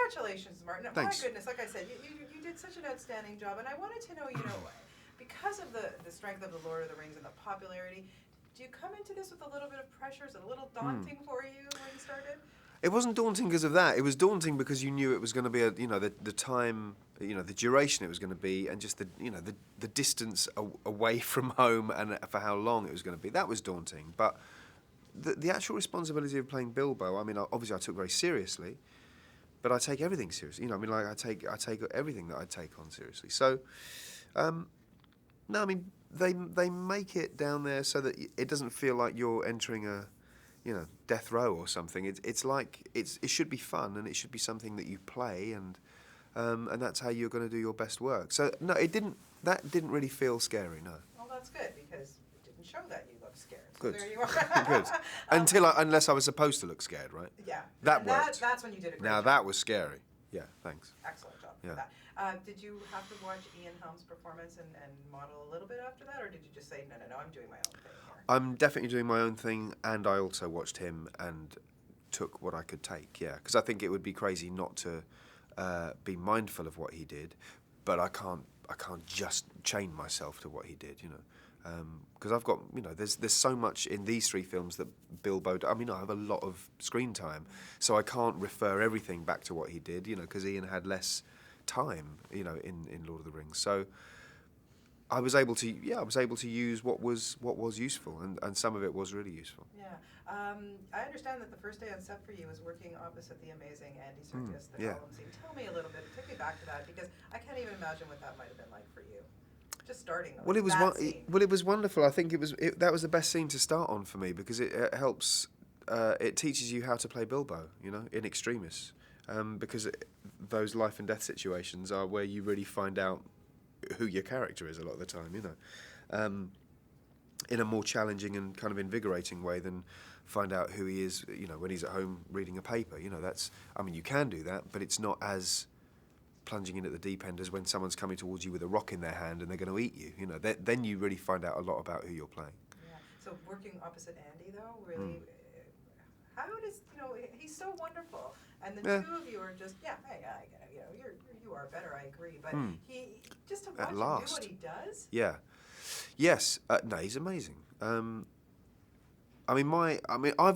congratulations, Martin. Thanks. My goodness, like I said, you did such an outstanding job, and I wanted to know, because of the strength of the Lord of the Rings and the popularity, do you come into this with a little bit of pressure? Is it a little daunting for you when you started? It wasn't daunting because of that. It was daunting because you knew it was going to be the time, the duration it was going to be, and just the distance away from home and for how long it was going to be. That was daunting. But the actual responsibility of playing Bilbo, I mean, obviously I took very seriously, but I take everything seriously. I take everything that I take on seriously. So, no, I mean, they make it down there so that it doesn't feel like you're entering a death row or something. It's like it should be fun, and it should be something that you play, and that's how you're going to do your best work. So no, that didn't really feel scary. No. Well, that's good, because it didn't show that you looked scared. So Good. there you are. Good. Unless I was supposed to look scared, right? Yeah. That worked. That's when you did a great Now job. that was scary. Yeah. Thanks. Excellent job for Yeah. that. Did you have to watch Ian Helm's performance and model a little bit after that, or did you just say, no, I'm doing my own thing here? I'm definitely doing my own thing, and I also watched him and took what I could take. Yeah, because I think it would be crazy not to be mindful of what he did, but I can't just chain myself to what he did. Because I've got there's so much in these three films that Bilbo. I mean, I have a lot of screen time, so I can't refer everything back to what he did. Because Ian had less time. In Lord of the Rings, so. I was able to use what was useful, and some of it was really useful. Yeah, I understand that the first day on set for you was working opposite the amazing Andy Serkis, the yeah. Gollum scene. Tell me a little bit. Take me back to that, because I can't even imagine what that might have been like for you. Just starting. Well, it was it was wonderful. I think that was the best scene to start on for me, because it helps. It teaches you how to play Bilbo, in extremis, because those life and death situations are where you really find out who your character is a lot of the time, in a more challenging and kind of invigorating way than find out who he is, when he's at home reading a paper. You can do that, but it's not as plunging in at the deep end as when someone's coming towards you with a rock in their hand and they're going to eat you. Then you really find out a lot about who you're playing. Yeah. So working opposite Andy, though, really, how does he's so wonderful, and the two of you are just hey, I get it. You are better. I agree, but he just to watch him do what he does. Yeah. Yes. No, he's amazing. I've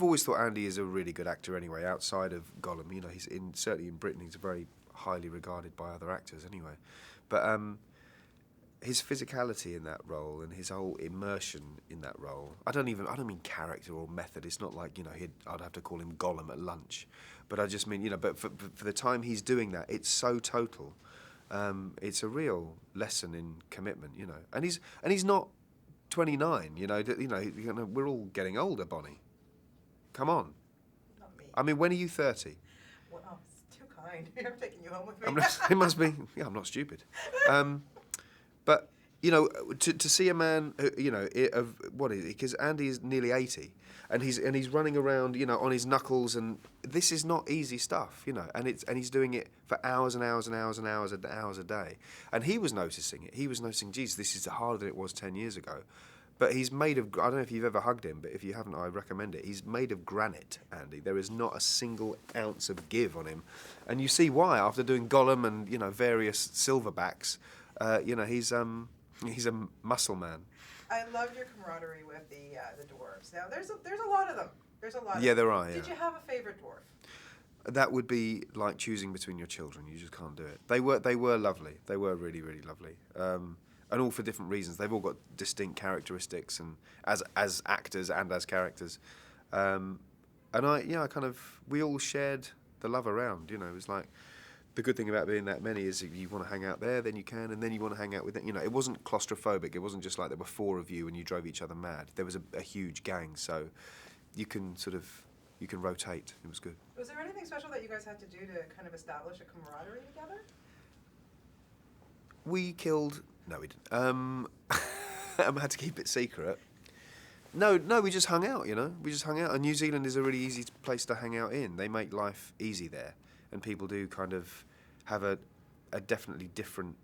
always thought Andy is a really good actor anyway. Outside of Gollum, he's certainly in Britain. He's very highly regarded by other actors anyway. But his physicality in that role and his whole immersion in that role. I don't mean character or method. It's not like I'd have to call him Gollum at lunch. But I just mean but for the time he's doing that, it's so total. It's a real lesson in commitment, And he's not 29, we're all getting older, Bonnie. Come on. Not me. I mean, when are you 30? Well, it's too kind. I'm taking you home with me. It must be. Yeah, I'm not stupid. But to see a man, because Andy is nearly 80, and he's running around, on his knuckles, and this is not easy stuff, and he's doing it for hours and hours and hours and hours and hours a day, and he was noticing it. He was noticing, geez, this is harder than it was 10 years ago. But he's made of, I don't know if you've ever hugged him, but if you haven't, I recommend it. He's made of granite, Andy. There is not a single ounce of give on him. And you see why, after doing Gollum and, various silverbacks, he's a muscle man. I loved your camaraderie with the dwarves. Now, there's a lot of them. There's a lot Yeah, of them. there are, yeah. Did you have a favorite dwarf? That would be like choosing between your children. You just can't do it. They were lovely. They were really, really lovely. And all for different reasons. They've all got distinct characteristics, and as actors and as characters. And we all shared the love around. It was like, the good thing about being that many is if you want to hang out there, then you can, and then you want to hang out with it. It wasn't claustrophobic. It wasn't just like there were 4 of you and you drove each other mad. There was a huge gang, so you can rotate. It was good. Was there anything special that you guys had to do to kind of establish a camaraderie together? We killed. No, we didn't. I had to keep it secret. No, we just hung out. We just hung out. And New Zealand is a really easy place to hang out in. They make life easy there, and people do kind of have a definitely different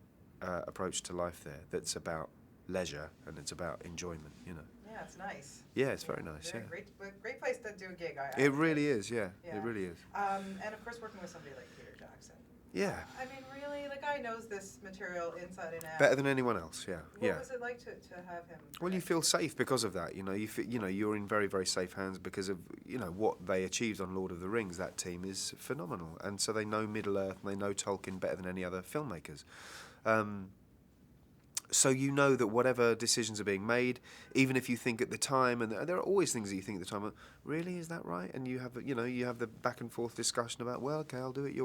approach to life there. That's about leisure and it's about enjoyment. Yeah, it's nice. Yeah, it's very nice. Yeah, great place to do a gig. It really is. Yeah, it really is. And of course, working with somebody like Peter Jackson. Yeah. I mean, really, the guy knows this material inside and out. Better than anyone else, yeah. What was it like to have him? Well, you feel safe because of that. You're in very, very safe hands because of what they achieved on Lord of the Rings. That team is phenomenal, and so they know Middle Earth and they know Tolkien better than any other filmmakers. So you know that whatever decisions are being made, even if you think at the time, and there are always things that you think at the time, really, is that right? And you have the back and forth discussion about, well, okay, I'll do it.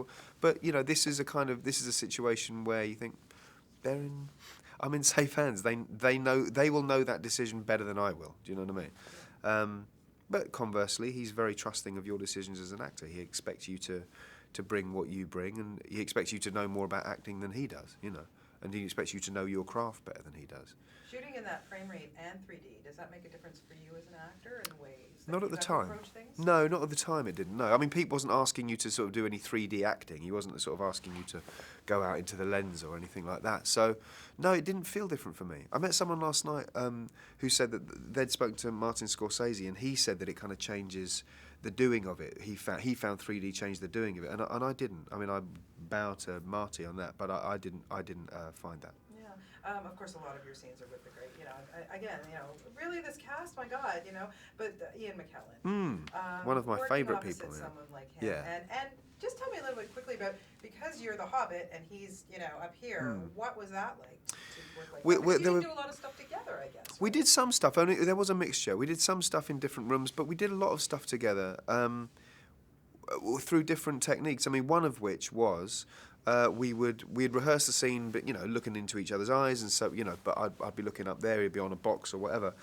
But this is a situation where you think, I'm in safe hands. They will know that decision better than I will. Do you know what I mean? But conversely, he's very trusting of your decisions as an actor. He expects you to bring what you bring, and he expects you to know more about acting than he does. And he expects you to know your craft better than he does. Shooting in that frame rate and 3D, does that make a difference for you as an actor in ways? Not at the time. No, not at the time it didn't. No, I mean, Pete wasn't asking you to sort of do any 3D acting. He wasn't sort of asking you to go out into the lens or anything like that. So, no, it didn't feel different for me. I met someone last night who said that they'd spoken to Martin Scorsese, and he said that it kind of changes the doing of it. He found 3D changed the doing of it, and I didn't. I mean, I bow to Marty on that, but I didn't find that. Yeah, of course, a lot of your scenes are with the great. Again, really this cast, my God, But Ian McKellen, one of my favourite people. Yeah. Someone like him. Yeah. And just tell me a little bit quickly about, because you're the Hobbit and he's up here. What was that like to work like that? You do a lot of stuff together, I guess. We did some stuff. Only there was a mixture. We did some stuff in different rooms, but we did a lot of stuff together through different techniques. I mean, one of which was we'd rehearse the scene, but looking into each other's eyes, and so but I'd be looking up there, he'd be on a box or whatever.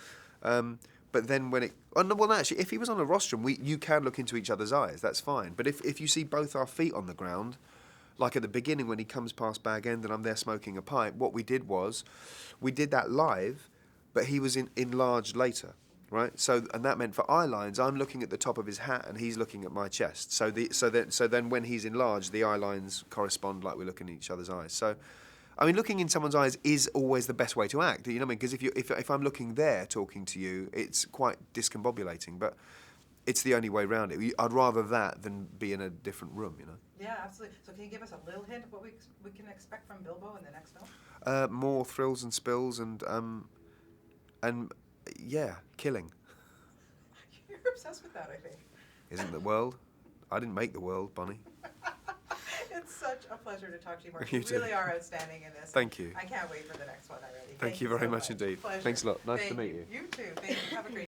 But then when actually, if he was on a rostrum, you can look into each other's eyes. That's fine. But if you see both our feet on the ground, like at the beginning when he comes past Bag End and I'm there smoking a pipe, what we did was, we did that live, but he was enlarged later. Right, so that meant for eye lines, I'm looking at the top of his hat and he's looking at my chest. So then when he's enlarged, the eye lines correspond like we're looking in each other's eyes. So, I mean, looking in someone's eyes is always the best way to act. You know what I mean? Because if I'm looking there talking to you, it's quite discombobulating. But it's the only way around it. I'd rather that than be in a different room. Yeah, absolutely. So can you give us a little hint of what we can expect from Bilbo in the next film? More thrills and spills and. Yeah, killing. You're obsessed with that, I think. Isn't the world? I didn't make the world, Bonnie. It's such a pleasure to talk to you, Mark. You You really are outstanding in this. Thank you. I can't wait for the next one already. Thank you very much indeed. Pleasure. Thanks a lot. Nice to meet you. you. You too. Thank you. Have a great